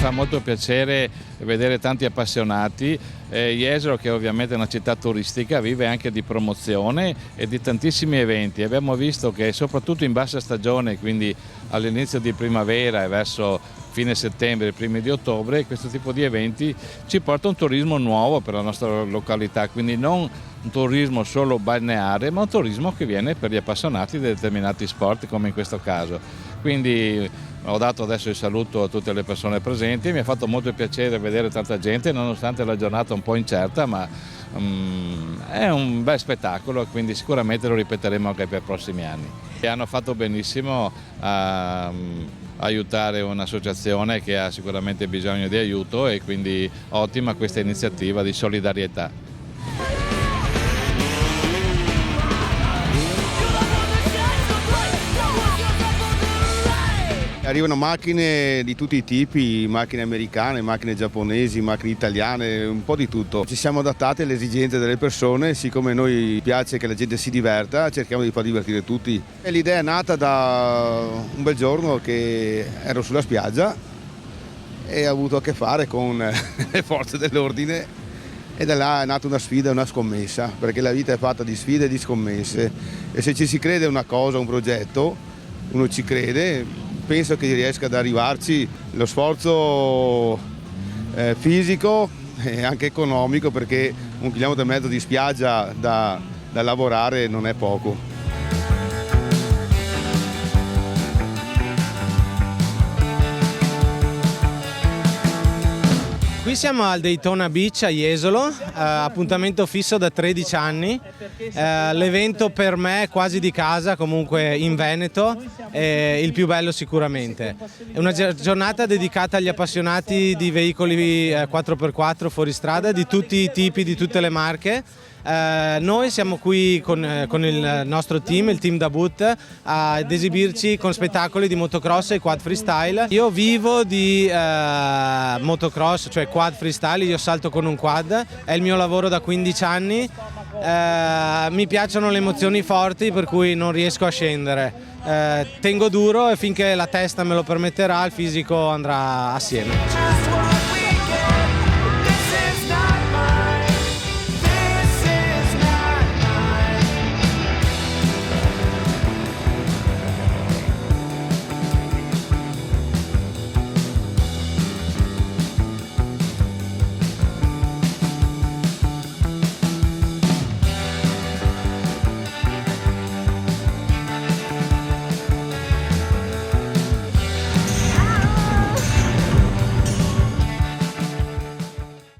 fa molto piacere vedere tanti appassionati. Jesolo, che ovviamente è una città turistica, vive anche di promozione e di tantissimi eventi. Abbiamo visto che soprattutto in bassa stagione, quindi all'inizio di primavera e verso fine settembre, primi di ottobre, questo tipo di eventi ci porta un turismo nuovo per la nostra località, quindi non un turismo solo balneare, ma un turismo che viene per gli appassionati di determinati sport, come in questo caso. Quindi ho dato adesso il saluto a tutte le persone presenti, mi ha fatto molto piacere vedere tanta gente nonostante la giornata un po' incerta, ma è un bel spettacolo e quindi sicuramente lo ripeteremo anche per i prossimi anni. E hanno fatto benissimo a aiutare un'associazione che ha sicuramente bisogno di aiuto e quindi ottima questa iniziativa di solidarietà. Arrivano macchine di tutti i tipi, macchine americane, macchine giapponesi, macchine italiane, un po' di tutto. Ci siamo adattati alle esigenze delle persone, siccome a noi piace che la gente si diverta, cerchiamo di far divertire tutti. E l'idea è nata da un bel giorno che ero sulla spiaggia e ho avuto a che fare con le forze dell'ordine e da là è nata una sfida, una scommessa, perché la vita è fatta di sfide e di scommesse e se ci si crede a una cosa, un progetto, uno ci crede. Penso che riesca ad arrivarci. Lo sforzo fisico e anche economico, perché 1,5 chilometri di spiaggia da lavorare non è poco. Qui siamo al Daytona Beach a Jesolo, appuntamento fisso da 13 anni. L'evento per me è quasi di casa, comunque in Veneto, è il più bello sicuramente. È una giornata dedicata agli appassionati di veicoli 4x4 fuoristrada di tutti i tipi, di tutte le marche. Noi siamo qui con il nostro team, il team Dabut, ad esibirci con spettacoli di motocross e quad freestyle. Io vivo di motocross, cioè quad freestyle, io salto con un quad, è il mio lavoro da 15 anni, mi piacciono le emozioni forti per cui non riesco a scendere. Tengo duro e finché la testa me lo permetterà il fisico andrà assieme.